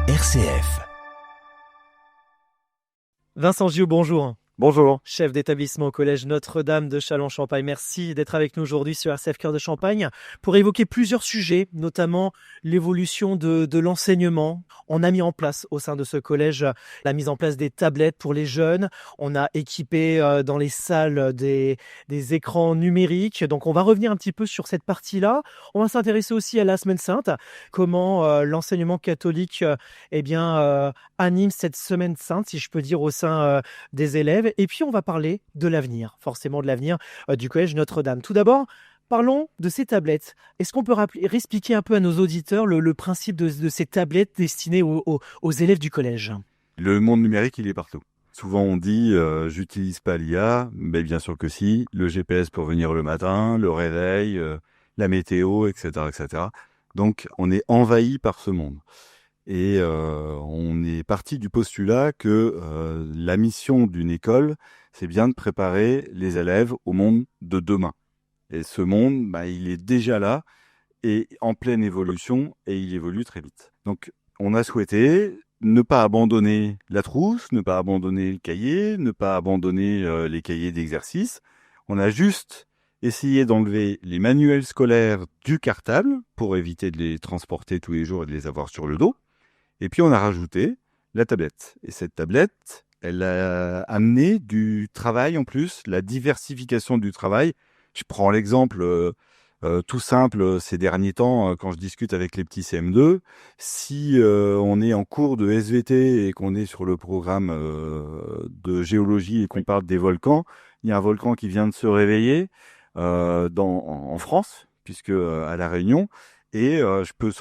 RCF. Vincent Gioux, bonjour. Bonjour. Chef d'établissement au Collège Notre-Dame de Châlons-Champagne. Merci d'être avec nous aujourd'hui sur RCF Cœur de Champagne pour évoquer plusieurs sujets, notamment l'évolution de l'enseignement. On a mis en place au sein de ce collège la mise en place des tablettes pour les jeunes. On a équipé dans les salles des écrans numériques. Donc on va revenir un petit peu sur cette partie-là. On va s'intéresser aussi à la Semaine Sainte, comment l'enseignement catholique anime cette Semaine Sainte, si je peux dire, au sein des élèves. Et puis, on va parler de l'avenir, forcément de l'avenir du Collège Notre-Dame. Tout d'abord, parlons de ces tablettes. Est-ce qu'on peut expliquer un peu à nos auditeurs le principe de ces tablettes destinées aux élèves du collège ? Le monde numérique, il est partout. Souvent, on dit j'utilise pas l'IA, mais bien sûr que si. Le GPS pour venir le matin, le réveil, la météo, etc., etc. Donc, on est envahi par ce monde. Et on est parti du postulat que la mission d'une école, c'est bien de préparer les élèves au monde de demain. Et ce monde, il est déjà là et en pleine évolution, et il évolue très vite. Donc, on a souhaité ne pas abandonner la trousse, ne pas abandonner le cahier, ne pas abandonner les cahiers d'exercice. On a juste essayé d'enlever les manuels scolaires du cartable pour éviter de les transporter tous les jours et de les avoir sur le dos. Et puis, on a rajouté la tablette. Et cette tablette, elle a amené du travail en plus, la diversification du travail. Je prends l'exemple tout simple ces derniers temps, quand je discute avec les petits CM2. Si on est en cours de SVT et qu'on est sur le programme de géologie et qu'on parle des volcans, il y a un volcan qui vient de se réveiller en France, puisque à La Réunion. Et je peux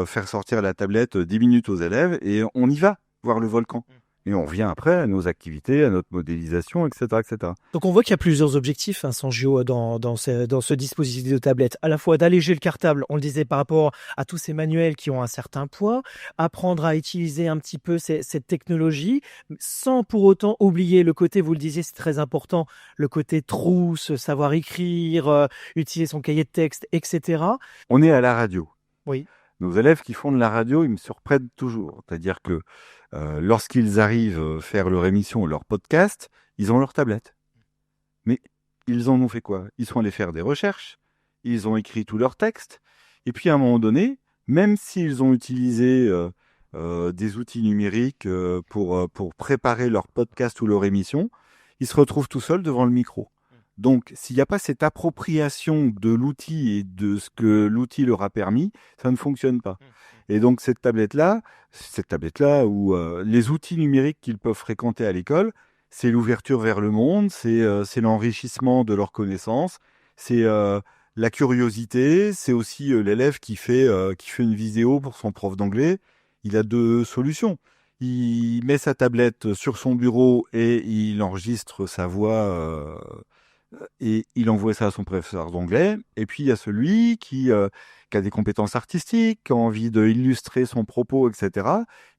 faire sortir la tablette 10 minutes aux élèves et on y va voir le volcan. Et on revient après à nos activités, à notre modélisation, etc., etc. Donc on voit qu'il y a plusieurs objectifs, Vincent Gioux, dans ce dispositif de tablette. À la fois d'alléger le cartable, on le disait, par rapport à tous ces manuels qui ont un certain poids, apprendre à utiliser un petit peu cette technologie, sans pour autant oublier le côté, vous le disiez, c'est très important, le côté trousse, savoir écrire, utiliser son cahier de texte, etc. On est à la radio. Oui. Nos élèves qui font de la radio, ils me surprennent toujours. C'est-à-dire que lorsqu'ils arrivent à faire leur émission ou leur podcast, ils ont leur tablette. Mais ils en ont fait quoi ? Ils sont allés faire des recherches, ils ont écrit tous leurs textes, et puis à un moment donné, même s'ils ont utilisé des outils numériques pour préparer leur podcast ou leur émission, ils se retrouvent tout seuls devant le micro. Donc, s'il n'y a pas cette appropriation de l'outil et de ce que l'outil leur a permis, ça ne fonctionne pas. Et donc, cette tablette-là où les outils numériques qu'ils peuvent fréquenter à l'école, c'est l'ouverture vers le monde, c'est l'enrichissement de leurs connaissances, c'est la curiosité, c'est aussi l'élève qui fait une vidéo pour son prof d'anglais. Il a deux solutions. Il met sa tablette sur son bureau et il enregistre sa voix et il envoie ça à son professeur d'anglais. Et puis, il y a celui qui a des compétences artistiques, qui a envie d'illustrer son propos, etc.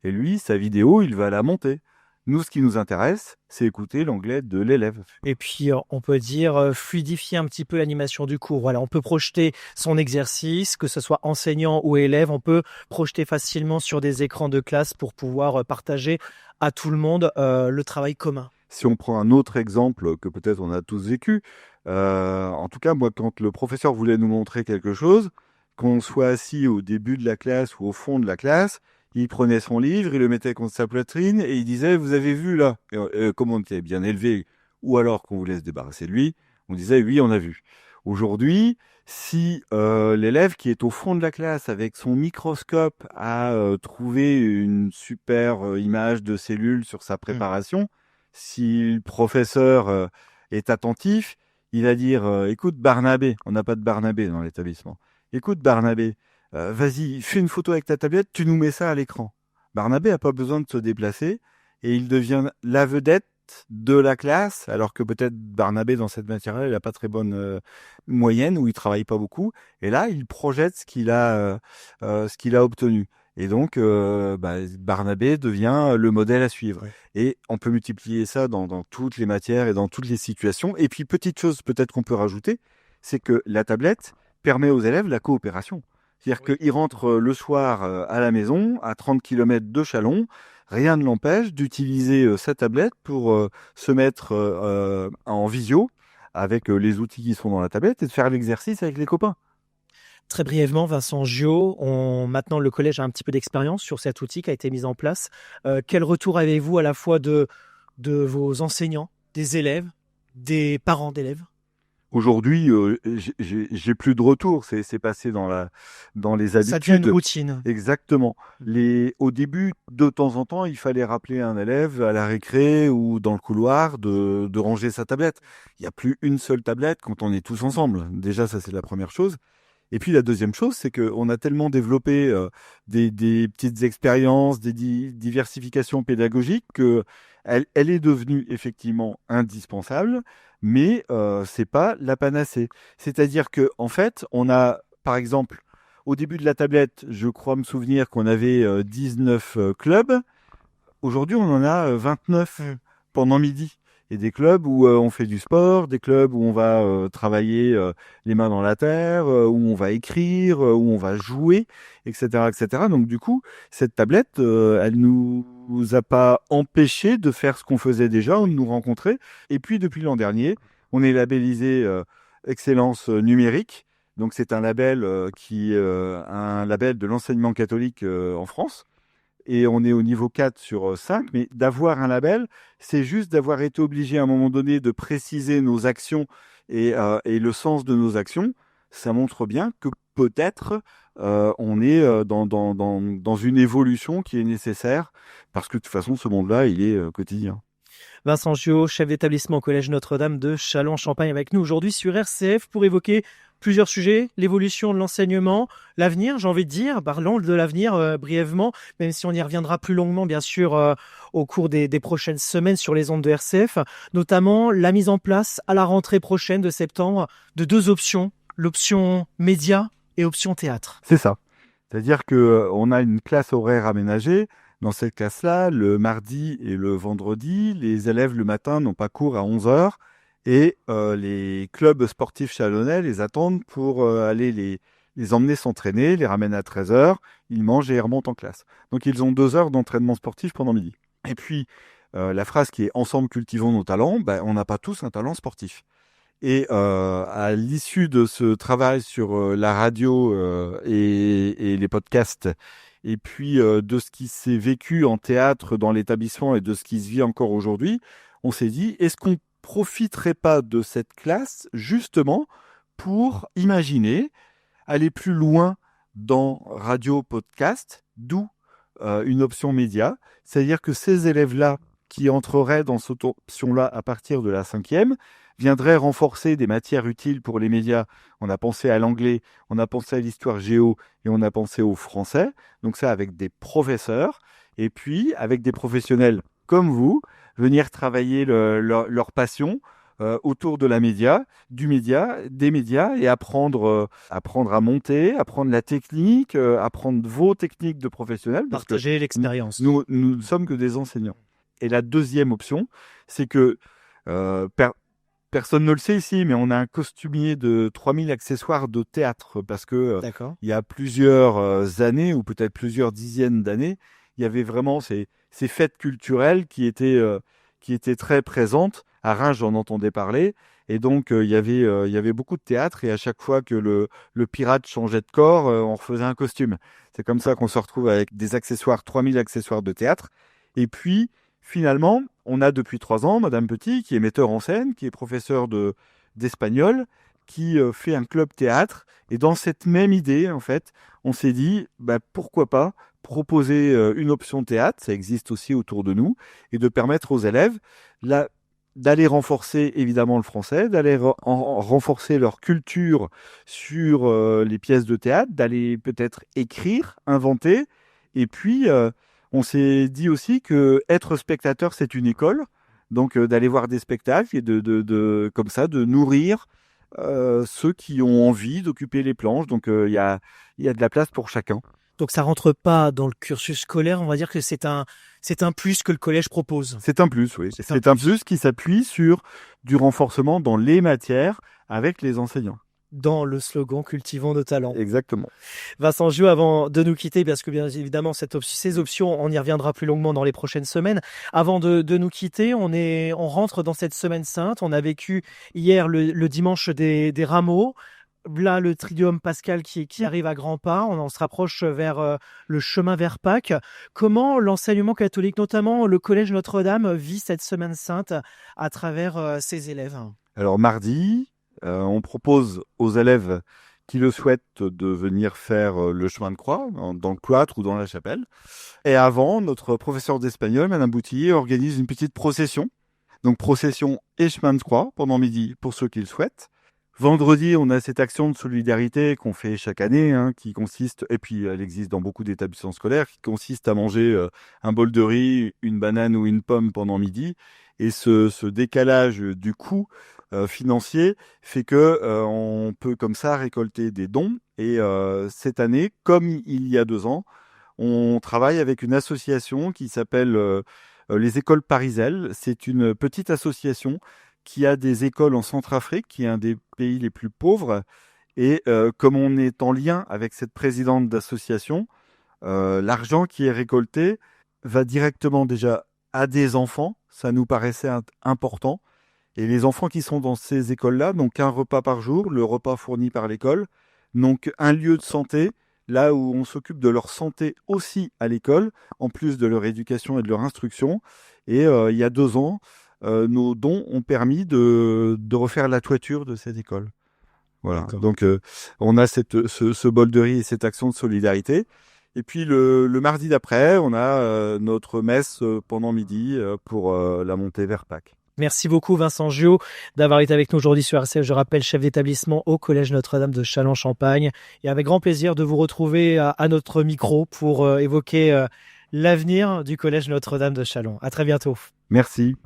Et lui, sa vidéo, il va la monter. Nous, ce qui nous intéresse, c'est écouter l'anglais de l'élève. Et puis, on peut dire fluidifier un petit peu l'animation du cours. Voilà, on peut projeter son exercice, que ce soit enseignant ou élève. On peut projeter facilement sur des écrans de classe pour pouvoir partager à tout le monde le travail commun. Si on prend un autre exemple que peut-être on a tous vécu, en tout cas, moi, quand le professeur voulait nous montrer quelque chose, qu'on soit assis au début de la classe ou au fond de la classe, il prenait son livre, il le mettait contre sa poitrine et il disait « Vous avez vu là ?» Comme on était bien élevé, ou alors qu'on voulait se débarrasser de lui, on disait « Oui, on a vu ». Aujourd'hui, si l'élève qui est au fond de la classe avec son microscope a trouvé une super image de cellule sur sa préparation, si le professeur est attentif, il va dire écoute Barnabé, on n'a pas de Barnabé dans l'établissement. Écoute Barnabé, vas-y, fais une photo avec ta tablette, tu nous mets ça à l'écran. Barnabé n'a pas besoin de se déplacer et il devient la vedette de la classe, alors que peut-être Barnabé dans cette matière-là, il n'a pas très bonne moyenne ou il travaille pas beaucoup. Et là, il projette ce qu'il a obtenu. Et donc, Barnabé devient le modèle à suivre. Ouais. Et on peut multiplier ça dans toutes les matières et dans toutes les situations. Et puis, petite chose peut-être qu'on peut rajouter, c'est que la tablette permet aux élèves la coopération. C'est-à-dire qu'il rentre le soir à la maison, à 30 km de Châlons. Rien ne l'empêche d'utiliser sa tablette pour se mettre en visio avec les outils qui sont dans la tablette et de faire l'exercice avec les copains. Très brièvement, Vincent Gio, maintenant le collège a un petit peu d'expérience sur cet outil qui a été mis en place. Quel retour avez-vous à la fois de vos enseignants, des élèves, des parents d'élèves? Aujourd'hui, j'ai plus de retour. C'est passé dans les habitudes. Ça devient une routine. Exactement. Au début, de temps en temps, il fallait rappeler un élève à la récré ou dans le couloir de ranger sa tablette. Il n'y a plus une seule tablette quand on est tous ensemble. Déjà, ça c'est la première chose. Et puis la deuxième chose, c'est qu'on a tellement développé des petites expériences, des diversifications pédagogiques que elle est devenue effectivement indispensable, mais c'est pas la panacée. C'est-à-dire que en fait, on a, par exemple, au début de la tablette, je crois me souvenir qu'on avait 19 clubs. Aujourd'hui, on en a 29 pendant midi. Et des clubs où on fait du sport, des clubs où on va travailler les mains dans la terre, où on va écrire, où on va jouer, etc., etc. Donc du coup, cette tablette, elle nous a pas empêché de faire ce qu'on faisait déjà, de nous rencontrer. Et puis depuis l'an dernier, on est labellisé Excellence numérique. Donc c'est un label un label de l'enseignement catholique en France. Et on est au niveau 4 sur 5, mais d'avoir un label, c'est juste d'avoir été obligé à un moment donné de préciser nos actions et le sens de nos actions. Ça montre bien que peut-être on est dans une évolution qui est nécessaire, parce que de toute façon, ce monde-là, il est quotidien. Vincent Gio, chef d'établissement au Collège Notre-Dame de Châlons-en-Champagne, avec nous aujourd'hui sur RCF pour évoquer plusieurs sujets, l'évolution de l'enseignement, l'avenir, j'ai envie de dire. Parlons de l'avenir brièvement, même si on y reviendra plus longuement, bien sûr, au cours des prochaines semaines sur les ondes de RCF, notamment la mise en place à la rentrée prochaine de septembre de 2 options, l'option média et option théâtre. C'est ça. C'est-à-dire qu'on a une classe horaire aménagée. Dans cette classe-là, le mardi et le vendredi, les élèves le matin n'ont pas cours à 11h et les clubs sportifs chalonnais les attendent pour aller les emmener s'entraîner, les ramènent à 13h, ils mangent et ils remontent en classe. Donc ils ont 2 heures d'entraînement sportif pendant midi. Et puis la phrase qui est « Ensemble cultivons nos talents », on n'a pas tous un talent sportif. Et à l'issue de ce travail sur la radio et les podcasts, et puis de ce qui s'est vécu en théâtre dans l'établissement et de ce qui se vit encore aujourd'hui, on s'est dit, est-ce qu'on profiterait pas de cette classe justement pour imaginer aller plus loin dans radio podcast, d'où une option média, c'est-à-dire que ces élèves-là qui entreraient dans cette option-là à partir de la 5e viendraient renforcer des matières utiles pour les médias. On a pensé à l'anglais, on a pensé à l'histoire géo et on a pensé au français. Donc ça avec des professeurs et puis avec des professionnels comme vous, venir travailler leur passion autour de la média, des médias et apprendre à monter, apprendre la technique, apprendre vos techniques de professionnels. Partager l'expérience. Nous ne sommes que des enseignants. Et la deuxième option, c'est que personne ne le sait ici, mais on a un costumier de 3000 accessoires de théâtre parce que il y a plusieurs années ou peut-être plusieurs dizaines d'années, il y avait vraiment ces fêtes culturelles qui étaient très présentes. À Reims, j'en entendais parler. Et donc, il y avait beaucoup de théâtre. Et à chaque fois que le pirate changeait de corps, on refaisait un costume. C'est comme ça qu'on se retrouve avec des accessoires, 3000 accessoires de théâtre. Et puis, finalement, on a depuis 3 ans Madame Petit, qui est metteur en scène, qui est professeur d'espagnol, qui fait un club théâtre. Et dans cette même idée, en fait, on s'est dit, pourquoi pas proposer une option théâtre, ça existe aussi autour de nous, et de permettre aux élèves d'aller renforcer évidemment le français, d'aller renforcer leur culture sur les pièces de théâtre, d'aller peut-être écrire, inventer, et puis on s'est dit aussi que être spectateur, c'est une école, donc d'aller voir des spectacles et comme ça, de nourrir ceux qui ont envie d'occuper les planches. Donc il y a de la place pour chacun. Donc ça rentre pas dans le cursus scolaire, on va dire que c'est un plus que le collège propose. C'est un plus, oui. C'est un plus qui s'appuie sur du renforcement dans les matières avec les enseignants. dans le slogan « Cultivons nos talents ». Exactement. Vincent Gio, avant de nous quitter, parce que bien évidemment, ces options, on y reviendra plus longuement dans les prochaines semaines. Avant de nous quitter, on rentre dans cette semaine sainte. On a vécu hier le dimanche des rameaux. Là, le Triduum Pascal qui arrive à grands pas. On se rapproche vers le chemin vers Pâques. Comment l'enseignement catholique, notamment le Collège Notre-Dame, vit cette semaine sainte à travers ses élèves? Alors mardi, on propose aux élèves qui le souhaitent de venir faire le chemin de croix dans le cloître ou dans la chapelle. Et avant, notre professeur d'espagnol, Madame Boutillier, organise une petite procession. Donc procession et chemin de croix pendant midi pour ceux qui le souhaitent. Vendredi, on a cette action de solidarité qu'on fait chaque année, qui consiste, et puis elle existe dans beaucoup d'établissements scolaires, qui consiste à manger un bol de riz, une banane ou une pomme pendant midi. Et ce décalage du coût financier fait que on peut comme ça récolter des dons. Et cette année, comme il y a 2 ans, on travaille avec une association qui s'appelle les Écoles Pariselles. C'est une petite association qui a des écoles en Centrafrique, qui est un des pays les plus pauvres. Et comme on est en lien avec cette présidente d'association, l'argent qui est récolté va directement déjà à des enfants. Ça nous paraissait important. Et les enfants qui sont dans ces écoles-là n'ont qu'un repas par jour, le repas fourni par l'école, n'ont qu'un lieu de santé, là où on s'occupe de leur santé aussi à l'école, en plus de leur éducation et de leur instruction. Et il y a 2 ans, nos dons ont permis de refaire la toiture de cette école. Voilà. D'accord. Donc on a ce bol de riz et cette action de solidarité. Et puis le mardi d'après, on a notre messe pendant midi pour la montée vers Pâques. Merci beaucoup Vincent Gio d'avoir été avec nous aujourd'hui sur RCF. Je rappelle, chef d'établissement au Collège Notre-Dame de Châlons-Champagne. Et avec grand plaisir de vous retrouver à notre micro pour évoquer l'avenir du Collège Notre-Dame de Châlons. À très bientôt. Merci.